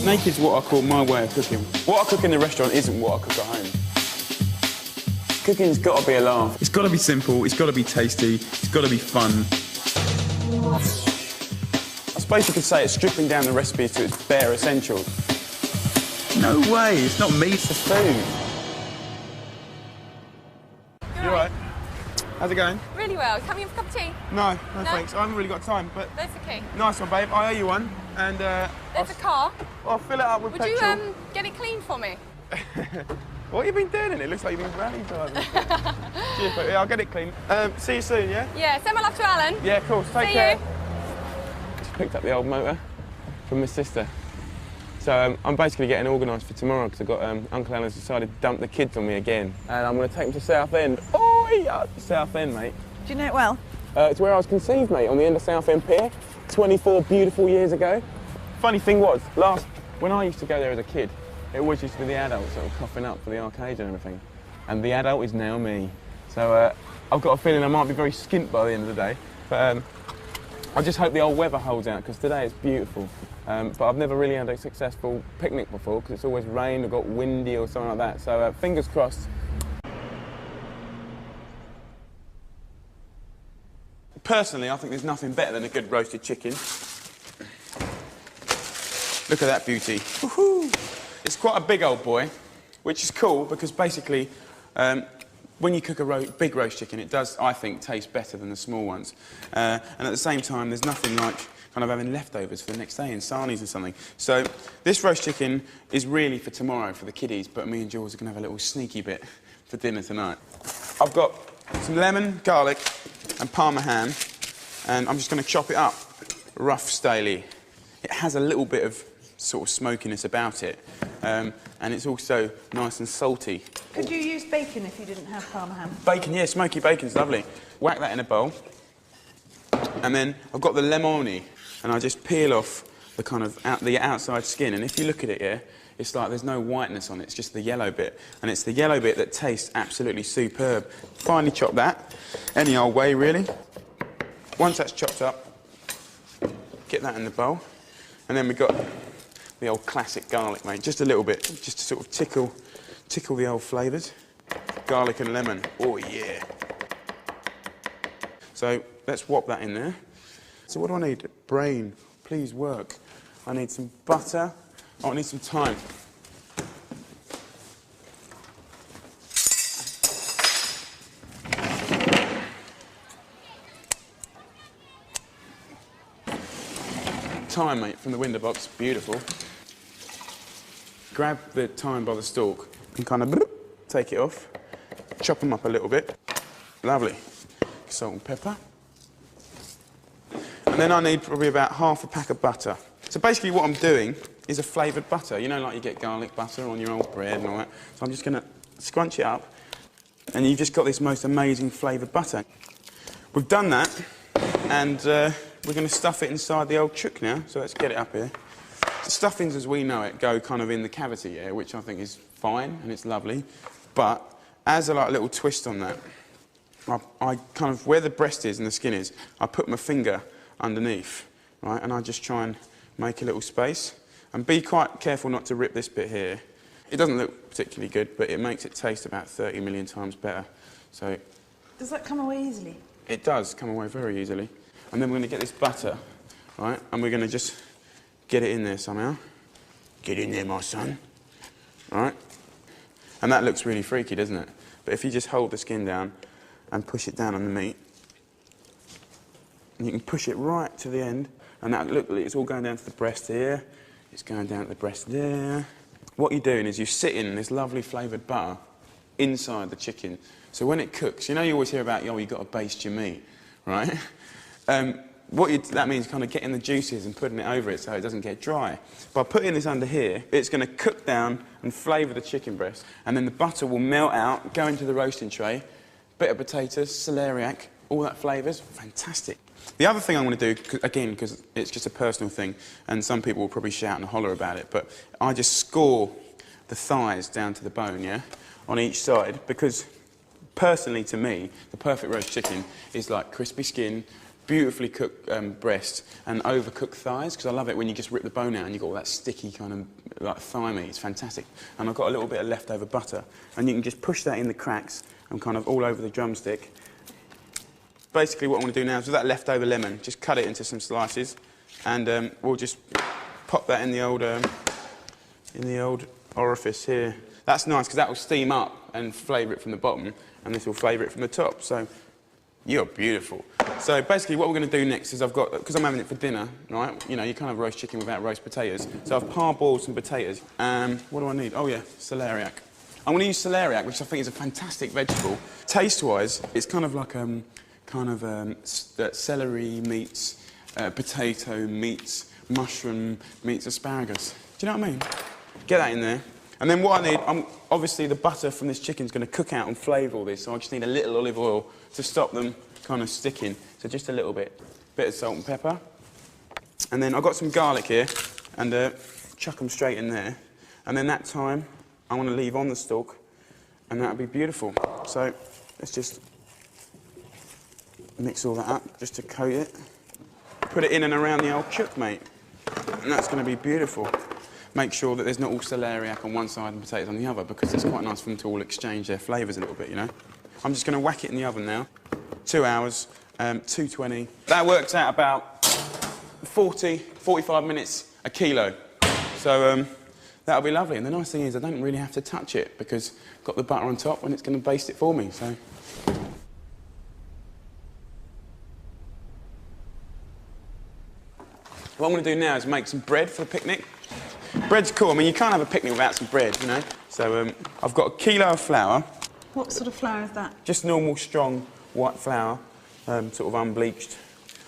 Naked's what I call my way of cooking. What I cook in the restaurant isn't what I cook at home. Cooking's got to be a laugh. It's got to be simple, it's got to be tasty, it's got to be fun. I suppose you could say it's stripping down the recipes to its bare essentials. No way, it's not meat, it's food. You all right? How's it going? Really well. Come in for a cup of tea? No, thanks. I haven't really got time, but... That's okay. Nice one, babe. I owe you one, and... There's a car. I'll fill it up with petrol. Would you, get it clean for me? What have you been doing in it? It looks like you've been rally driving. Cheers, babe. Yeah, I'll get it clean. See you soon, yeah? Yeah, send my love to Alan. Yeah, of course. Take See care. you. Just picked up the old motor from my sister. So I'm basically getting organised for tomorrow because I've got Uncle Alan's decided to dump the kids on me again. And I'm going to take them to Southend. Oh, yeah, Southend, mate. Do you know it well? It's where I was conceived, mate, on the end of Southend Pier, 24 beautiful years ago. Funny thing was, when I used to go there as a kid, it always used to be the adults that were coughing up for the arcade and everything. And the adult is now me. So I've got a feeling I might be very skint by the end of the day. But I just hope the old weather holds out, because today it's beautiful. But I've never really had a successful picnic before, because it's always rained or got windy or something like that. So fingers crossed. Personally, I think there's nothing better than a good roasted chicken. Look at that beauty. Woohoo! It's quite a big old boy, which is cool because basically when you cook a big roast chicken, it does, I think, taste better than the small ones. And at the same time, there's nothing like kind of having leftovers for the next day in sarnies or something. So this roast chicken is really for tomorrow for the kiddies, but me and Jules are going to have a little sneaky bit for dinner tonight. I've got some lemon, garlic and parma ham, and I'm just going to chop it up rough staley. It has a little bit of sort of smokiness about it, and it's also nice and salty. Could you use bacon if you didn't have parma ham? Bacon, yeah, smoky bacon's lovely. Whack that in a bowl, and then I've got the lemoni, and I just peel off the kind of the outside skin, and if you look at it, yeah, it's like there's no whiteness on it, it's just the yellow bit, and it's the yellow bit that tastes absolutely superb. Finely chop that, any old way really. Once that's chopped up, get that in the bowl, and then we've got the old classic garlic, mate, just a little bit, just to sort of tickle the old flavours. Garlic and lemon, oh yeah. So let's whop that in there. So what do I need? Brain, please work. I need some butter. Oh, I need some thyme. Thyme, mate, from the window box, beautiful. Grab the thyme by the stalk and kind of take it off. Chop them up a little bit. Lovely. Salt and pepper. And then I need probably about half a pack of butter. So basically what I'm doing is a flavoured butter. You know, like you get garlic butter on your old bread and all that. So I'm just going to scrunch it up, and you've just got this most amazing flavoured butter. We've done that, and we're going to stuff it inside the old chook now. So let's get it up here. The stuffings, as we know it, go kind of in the cavity here, which I think is fine and it's lovely. But as a little twist on that, I kind of, where the breast is and the skin is, I put my finger underneath, right, and I just try and make a little space. And be quite careful not to rip this bit here. It doesn't look particularly good, but it makes it taste about 30 million times better. So does that come away easily? It does come away very easily. And then we're going to get this butter, right, and we're going to just get it in there somehow. Get in there, my son. Right? And that looks really freaky, doesn't it? But if you just hold the skin down and push it down on the meat, and you can push it right to the end, and that, look, it's all going down to the breast here, it's going down to the breast there. What you're doing is you're sitting this lovely flavoured butter inside the chicken. So when it cooks, you know you always hear about, oh, you've got to baste your meat, right? That means kind of getting the juices and putting it over it so it doesn't get dry. By putting this under here, it's going to cook down and flavour the chicken breast, and then the butter will melt out, go into the roasting tray, bit of potatoes, celeriac, all that flavours, fantastic. The other thing I want to do, again, because it's just a personal thing, and some people will probably shout and holler about it, but I just score the thighs down to the bone, yeah, on each side, because personally to me, the perfect roast chicken is like crispy skin, beautifully cooked breast and overcooked thighs, because I love it when you just rip the bone out and you've got all that sticky kind of like thigh meat. It's fantastic. And I've got a little bit of leftover butter, and you can just push that in the cracks and kind of all over the drumstick. Basically what I'm going to do now is with that leftover lemon, just cut it into some slices, and we'll just pop that in the old orifice here. That's nice because that will steam up and flavour it from the bottom, and this will flavour it from the top. So you're beautiful. So basically what we're going to do next is because I'm having it for dinner, right? You know, you can't have roast chicken without roast potatoes. So I've parboiled some potatoes. What do I need? Oh yeah, celeriac. I'm going to use celeriac, which I think is a fantastic vegetable. Taste-wise, it's kind of like celery meets potato meets mushroom meets asparagus. Do you know what I mean? Get that in there. And then what I need, obviously the butter from this chicken is going to cook out and flavour all this, so I just need a little olive oil to stop them kind of sticking. So just a little bit of salt and pepper. And then I've got some garlic here, and chuck them straight in there. And then that time, I want to leave on the stalk, and that'll be beautiful. So let's just mix all that up, just to coat it. Put it in and around the old chook, mate. And that's going to be beautiful. Make sure that there's not all celeriac on one side and potatoes on the other, because it's quite nice for them to all exchange their flavours a little bit, you know. I'm just going to whack it in the oven now. 2 hours, 220. That works out about 45 minutes a kilo. So that'll be lovely. And the nice thing is I don't really have to touch it, because I've got the butter on top and it's going to baste it for me. So. What I'm going to do now is make some bread for the picnic. Bread's cool. I mean, you can't have a picnic without some bread, you know. So I've got a kilo of flour. What sort of flour is that? Just normal, strong, white flour, sort of unbleached.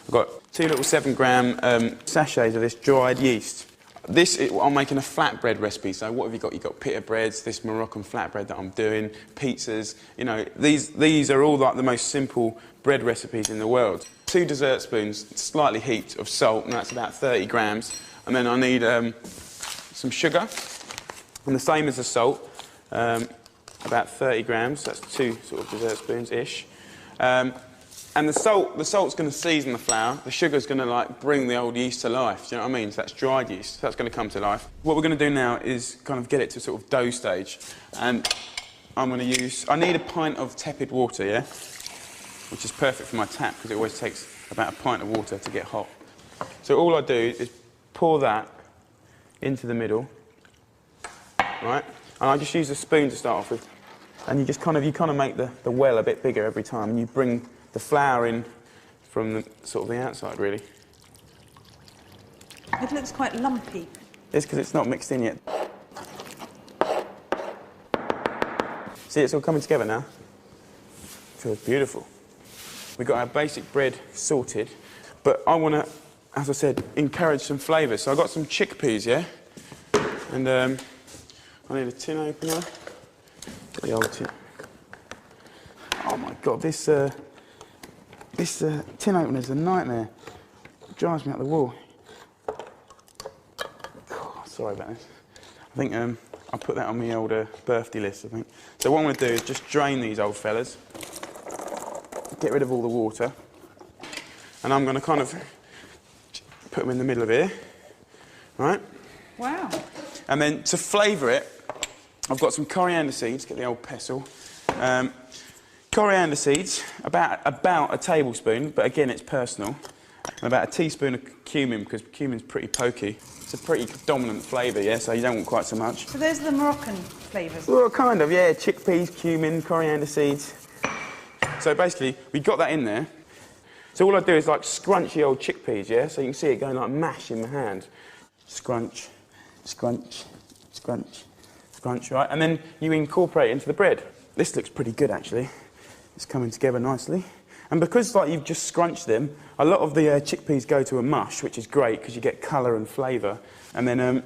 I've got 2 little 7-gram sachets of this dried yeast. I'm making a flatbread recipe, so what have you got? You've got pita breads, this Moroccan flatbread that I'm doing, pizzas, you know, these are all like the most simple bread recipes in the world. 2 dessert spoons, slightly heaped, of salt, and that's about 30 grams. And then I need some sugar, and the same as the salt, about 30 grams, that's 2 sort of dessert spoons-ish. And the salt's going to season the flour, the sugar's going to like bring the old yeast to life, do you know what I mean? So that's dried yeast, so that's going to come to life. What we're going to do now is kind of get it to sort of dough stage, and I need a pint of tepid water, yeah? Which is perfect for my tap, because it always takes about a pint of water to get hot. So all I do is pour that into the middle, right? And I just use a spoon to start off with. And you just kind of make the well a bit bigger every time, and you bring the flour in from the sort of the outside, really. It looks quite lumpy. It's because it's not mixed in yet. See, it's all coming together now. Feels beautiful. We've got our basic bread sorted, but I want to, as I said, encourage some flavours. So I've got some chickpeas, yeah? And I need a tin opener. Get the old tin. Oh my God, this tin opener's a nightmare. It drives me up the wall. Oh, sorry about this. I think I'll put that on my old birthday list, I think. So what I'm going to do is just drain these old fellas. Get rid of all the water. And I'm going to kind of put them in the middle of here. Right? Wow. And then to flavour it, I've got some coriander seeds. Get the old pestle. Coriander seeds, about a tablespoon, but again it's personal. And about a teaspoon of cumin, because cumin's pretty pokey. It's a pretty dominant flavour, yeah, so you don't want quite so much. So those are the Moroccan flavours? Well, kind of, yeah. Chickpeas, cumin, coriander seeds. So basically, we got that in there. So all I do is like scrunch the old chickpeas, yeah? So you can see it going like mash in my hand. Scrunch, scrunch, scrunch, scrunch, right? And then you incorporate it into the bread. This looks pretty good, actually. It's coming together nicely. And because like you've just scrunched them, a lot of the chickpeas go to a mush, which is great because you get colour and flavour. And then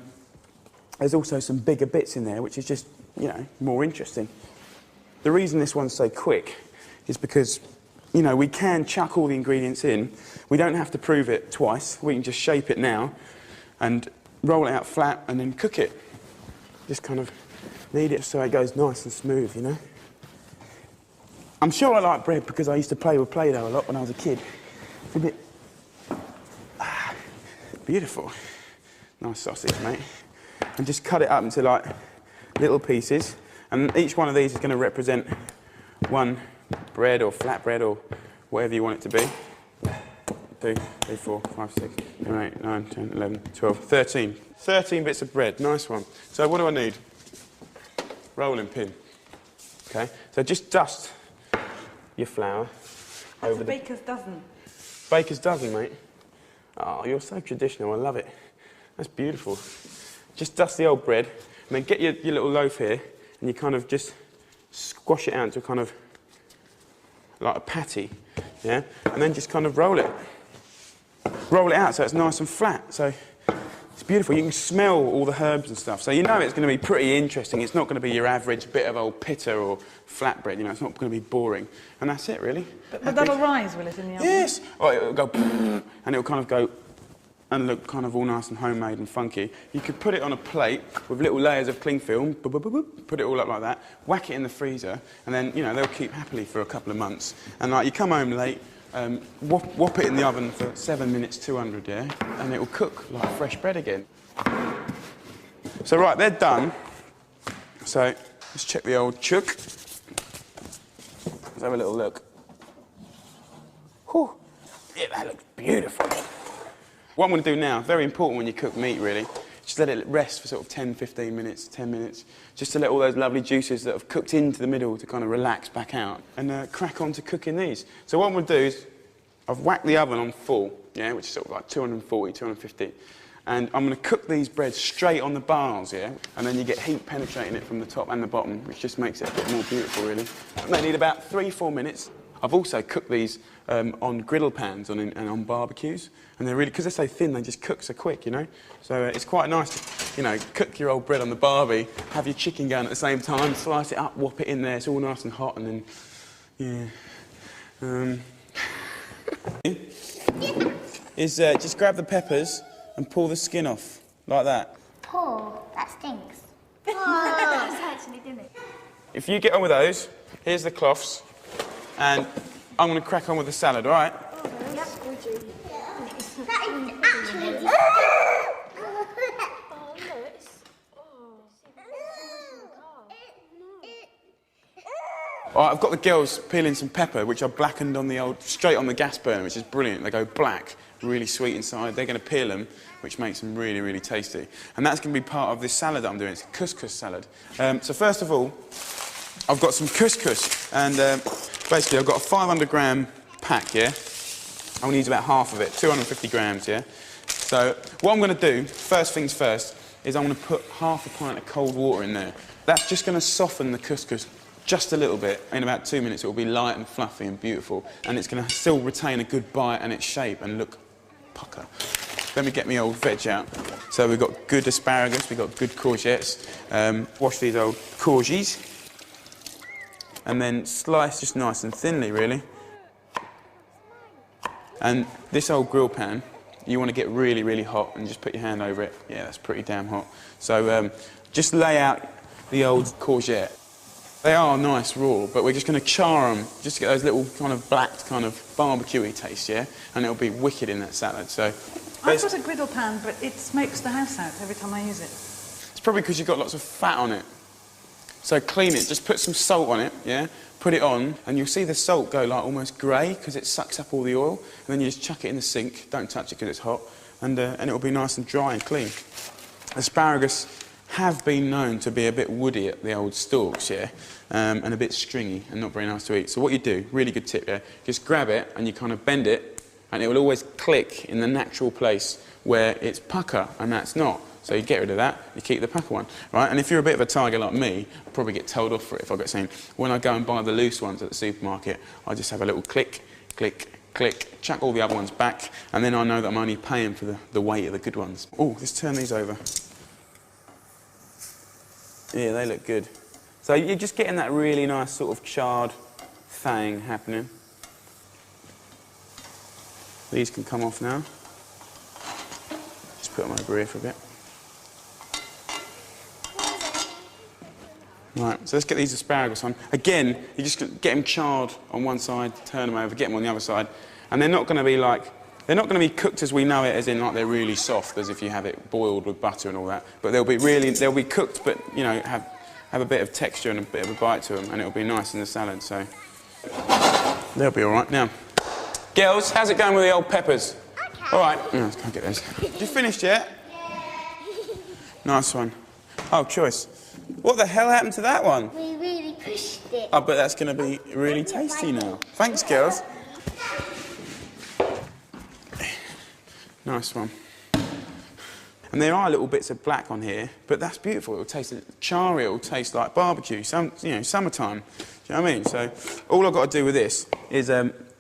there's also some bigger bits in there, which is just, you know, more interesting. The reason this one's so quick is because, you know, we can chuck all the ingredients in. We don't have to prove it twice. We can just shape it now and roll it out flat and then cook it. Just kind of knead it so it goes nice and smooth, you know. I'm sure I like bread because I used to play with Play-Doh a lot when I was a kid. It's a bit Beautiful. Nice sausage, mate. And just cut it up into like little pieces. And each one of these is going to represent one bread or flatbread or whatever you want it to be. 2, 3, 4, 5, 6, 7, 8, 9, 10, 11, 12, 13. 13 bits of bread. Nice one. So what do I need? Rolling pin. Okay. So just dust your flour over the baker's dozen. Baker's dozen, mate. Oh, you're so traditional. I love it. That's beautiful. Just dust the old bread, and then get your little loaf here, and you kind of just squash it out to kind of like a patty, yeah? And then just kind of roll it. Roll it out so it's nice and flat. So it's beautiful. You can smell all the herbs and stuff. So you know it's going to be pretty interesting. It's not going to be your average bit of old pitta or flatbread, you know, it's not going to be boring. And that's it, really. But that'll rise, will it, in the oven? Yes. Oh, it'll go, and it'll kind of go and look kind of all nice and homemade and funky. You could put it on a plate with little layers of cling film, put it all up like that, whack it in the freezer, and then, you know, they'll keep happily for a couple of months. And like, you come home late, whop it in the oven for 7 minutes, 200, yeah? And it will cook like fresh bread again. So right, they're done. So let's check the old chook. Let's have a little look. Whew. Yeah, that looks beautiful. What I'm going to do now, very important when you cook meat, really, just let it rest for sort of 10, 15 minutes, 10 minutes, just to let all those lovely juices that have cooked into the middle to kind of relax back out, and crack on to cooking these. So what I'm going to do is, I've whacked the oven on full, yeah, which is sort of like 240, 250, and I'm going to cook these breads straight on the bars, yeah, and then you get heat penetrating it from the top and the bottom, which just makes it a bit more beautiful, really. And they need about 3-4 minutes. I've also cooked these on griddle pans and on barbecues, and they're really, because they're so thin, they just cook so quick, you know. So it's quite nice to, you know, cook your old bread on the barbie, have your chicken going at the same time, slice it up, whop it in there, it's all nice and hot, and then, yeah. Just grab the peppers and pull the skin off, like that. Pull? That stinks. Oh, actually, didn't it? If you get on with those, here's the cloths, and I'm going to crack on with the salad, all right? Yep. That is actually... All right, I've got the girls peeling some pepper, which I blackened on the old, straight on the gas burner, which is brilliant. They go black, really sweet inside. They're going to peel them, which makes them really, really tasty. And that's going to be part of this salad that I'm doing. It's a couscous salad. So first of all, I've got some couscous, and basically I've got a 500-gram pack, yeah? I'm going to use about half of it, 250 grams, yeah? So what I'm going to do, first things first, is I'm going to put half a pint of cold water in there. That's just going to soften the couscous just a little bit. In about 2 minutes it will be light and fluffy and beautiful, and it's going to still retain a good bite and its shape and look pucker. Let me get my old veg out. So we've got good asparagus, we've got good courgettes. Wash these old courges, and then slice just nice and thinly, really. And this old grill pan, you want to get really, really hot and just put your hand over it. Yeah, that's pretty damn hot. So just lay out the old courgette. They are nice raw, but we're just going to char them just to get those little kind of black, kind of barbecue-y taste, yeah? And it'll be wicked in that salad, so... I've got a griddle pan, but it smokes the house out every time I use it. It's probably because you've got lots of fat on it. So clean it, just put some salt on it, yeah? Put it on, and you'll see the salt go like almost grey because it sucks up all the oil, and then you just chuck it in the sink, don't touch it because it's hot, and it'll be nice and dry and clean. Asparagus have been known to be a bit woody at the old stalks, yeah? And a bit stringy and not very nice to eat. So what you do, really good tip, yeah? Just grab it and you kind of bend it, and it will always click in the natural place where it's pucker and that's not. So you get rid of that, you keep the pucker one, right? And if you're a bit of a tiger like me, I'll probably get told off for it if I get saying, when I go and buy the loose ones at the supermarket, I just have a little click, click, click, chuck all the other ones back, and then I know that I'm only paying for the weight of the good ones. Oh, let's turn these over. Yeah, they look good. So you're just getting that really nice sort of charred thing happening. These can come off now. Just put them over here for a bit. Right, so let's get these asparagus on. Again, you just get them charred on one side, turn them over, get them on the other side, and they're not going to be like They're not going to be cooked as we know it, as in like they're really soft, as if you have it boiled with butter and all that. But they'll be cooked, but you know, have a bit of texture and a bit of a bite to them, and it'll be nice in the salad. So they'll be all right. Now, girls, how's it going with the old peppers? Okay. All right. No, let's go get those. You finished yet? Yeah. Nice one. Oh, choice. What the hell happened to that one? We really pushed it. I bet that's going to be really tasty now. Thanks, girls. Nice one. And there are little bits of black on here, but that's beautiful. It'll taste charry. It'll taste like barbecue. Summertime. Do you know what I mean? So all I've got to do with this is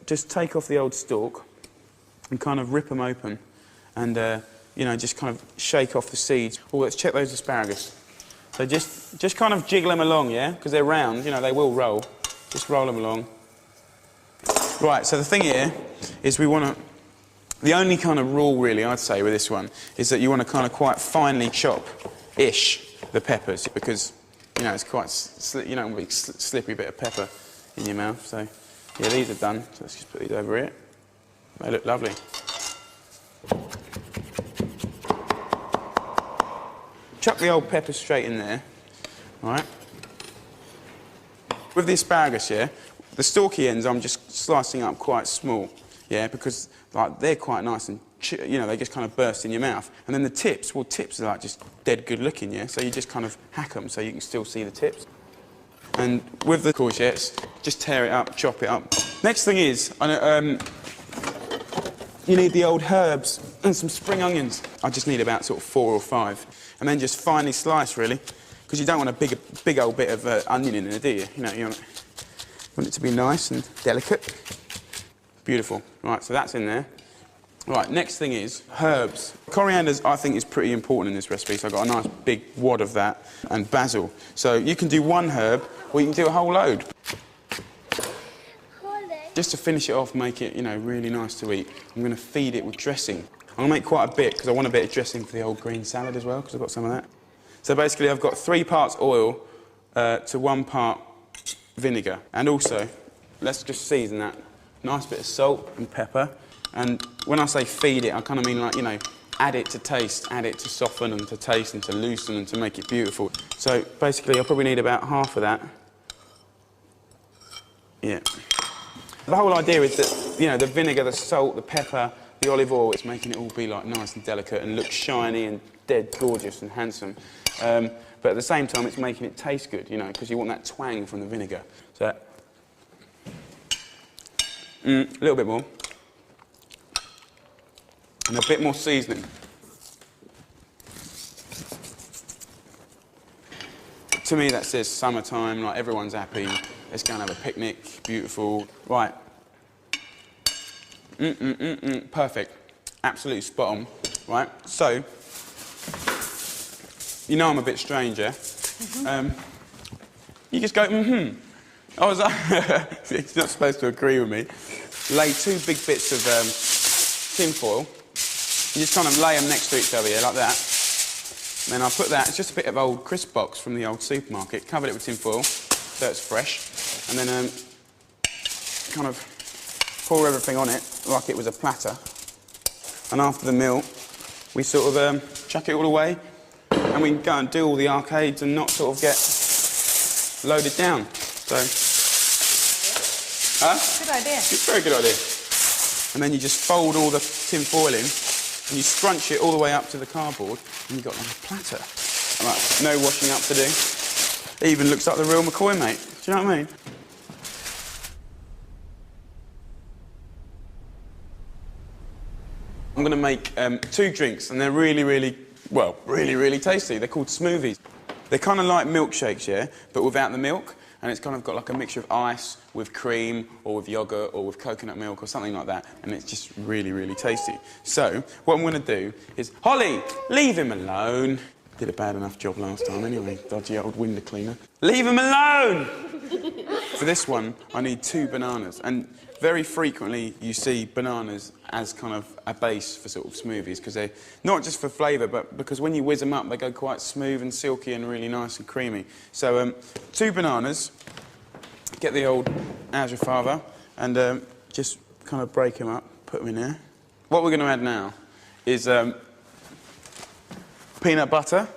just take off the old stalk and kind of rip them open, and just kind of shake off the seeds. Oh, let's check those asparagus. So just kind of jiggle them along, yeah, because they're round. You know, they will roll. Just roll them along. Right. So the thing here is we want to. The only kind of rule, really, I'd say, with this one is that you want to kind of quite finely chop-ish the peppers, because, you know, it's quite, a big slippery bit of pepper in your mouth. So, yeah, these are done. So let's just put these over here. They look lovely. Chuck the old peppers straight in there, all right? With the asparagus, yeah, the stalky ends I'm just slicing up quite small, yeah, because like they're quite nice and they just kind of burst in your mouth. And then the tips, well, tips are like just dead good looking, yeah. So you just kind of hack them so you can still see the tips. And with the courgettes, just tear it up, chop it up. Next thing is, you need the old herbs and some spring onions. I just need about sort of 4 or 5, and then just finely slice, really, because you don't want a big old bit of onion in there, do you? You know, you want it to be nice and delicate. Beautiful. Right, so that's in there. Right, next thing is herbs. Coriander, I think, is pretty important in this recipe, so I've got a nice big wad of that, and basil. So you can do one herb, or you can do a whole load. Just to finish it off, make it, really nice to eat, I'm going to feed it with dressing. I'm going to make quite a bit, because I want a bit of dressing for the old green salad as well, because I've got some of that. So basically, I've got 3 parts oil to 1 part vinegar. And also, let's just season that. Nice bit of salt and pepper. And when I say feed it, I kind of mean like, add it to taste, add it to soften and to taste and to loosen and to make it beautiful. So basically, I'll probably need about half of that. Yeah. The whole idea is that, the vinegar, the salt, the pepper, the olive oil, it's making it all be like nice and delicate and look shiny and dead gorgeous and handsome. But at the same time, it's making it taste good, because you want that twang from the vinegar. So, a little bit more. And a bit more seasoning. To me, that says summertime, like everyone's happy. Let's go and have a picnic, beautiful. Right. Perfect. Absolutely spot on. Right, so, I'm a bit strange, yeah? You just go, I was like, he's not supposed to agree with me. Lay 2 big bits of tin foil. You just kind of lay them next to each other, yeah, like that. And then I'll put that, it's just a bit of old crisp box from the old supermarket. Covered it with tin foil, so it's fresh. And then kind of pour everything on it like it was a platter. And after the meal, we sort of chuck it all away, and we can go and do all the arcades and not sort of get loaded down. So, Good idea. It's a very good idea. And then you just fold all the tin foil in, and you scrunch it all the way up to the cardboard, and you've got like a platter. Right, no washing up to do. It even looks like the real McCoy, mate. Do you know what I mean? I'm going to make 2 drinks, and they're really, really tasty. They're called smoothies. They're kind of like milkshakes, yeah, but without the milk. And it's kind of got like a mixture of ice with cream or with yogurt or with coconut milk or something like that. And it's just really, really tasty. So what I'm going to do is, Holly, leave him alone. Did a bad enough job last time anyway, dodgy old window cleaner. Leave him alone! For this one, I need 2 bananas. And very frequently you see bananas as kind of a base for sort of smoothies, because they're not just for flavour, but because when you whiz them up, they go quite smooth and silky and really nice and creamy. So 2 bananas, get the old how's your father, and just kind of break them up, put them in there. what we're going to add now is peanut butter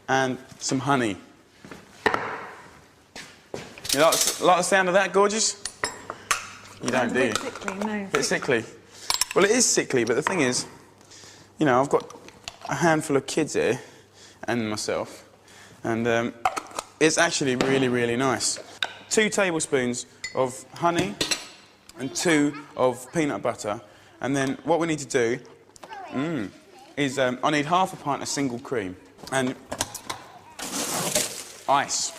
and some honey. You like the sound of that, gorgeous? You don't, do you? A bit sickly, no. Bit sickly. Well, it is sickly, but the thing is, you know, I've got a handful of kids here, and myself, and it's actually really, really nice. 2 tablespoons of honey and 2 of peanut butter, and then what we need to do is I need half a pint of single cream and ice.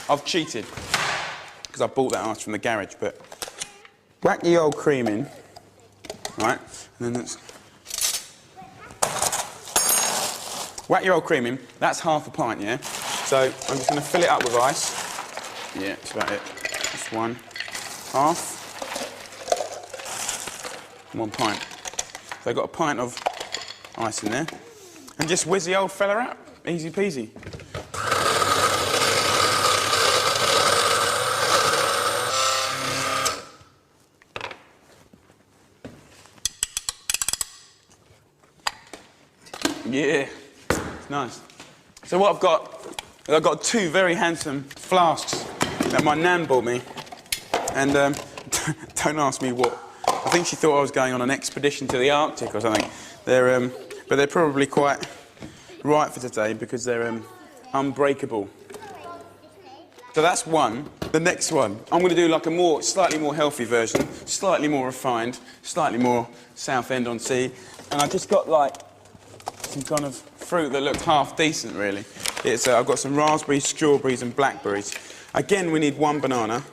I've cheated because I bought that ice from the garage, but whack the old cream in, right? And then let's whack your old cream in. That's half a pint, yeah? So I'm just going to fill it up with ice. Yeah, that's about it. Just 1 half. 1 pint. So I've got a pint of ice in there. And just whiz the old fella up. Easy peasy. Yeah, it's nice. So what I've got 2 very handsome flasks that my nan bought me. And don't ask me what. I think she thought I was going on an expedition to the Arctic or something. But they're probably quite right for today because they're unbreakable. So that's one. The next one, I'm going to do like a slightly more healthy version, slightly more refined, slightly more Southend-on-Sea. And I just got like some kind of fruit that looked half decent, really. I've got some raspberries, strawberries and blackberries. Again, we need 1 banana,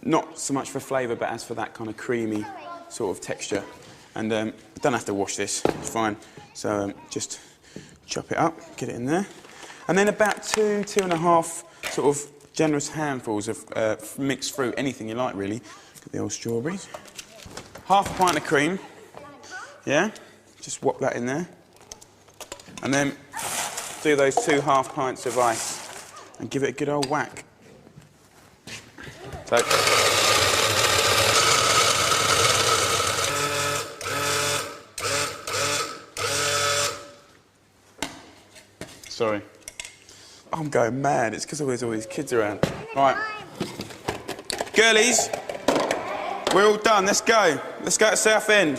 not so much for flavour, but as for that kind of creamy sort of texture. And don't have to wash this, it's fine. So just chop it up, get it in there. And then about 2.5 sort of generous handfuls of mixed fruit, anything you like, really. Get the old strawberries. Half a pint of cream, yeah? Just whop that in there. And then do those 2 half pints of ice and give it a good old whack. So, sorry. I'm going mad. It's because there's all these kids around. Right. Girlies, we're all done. Let's go. Let's go to Southend.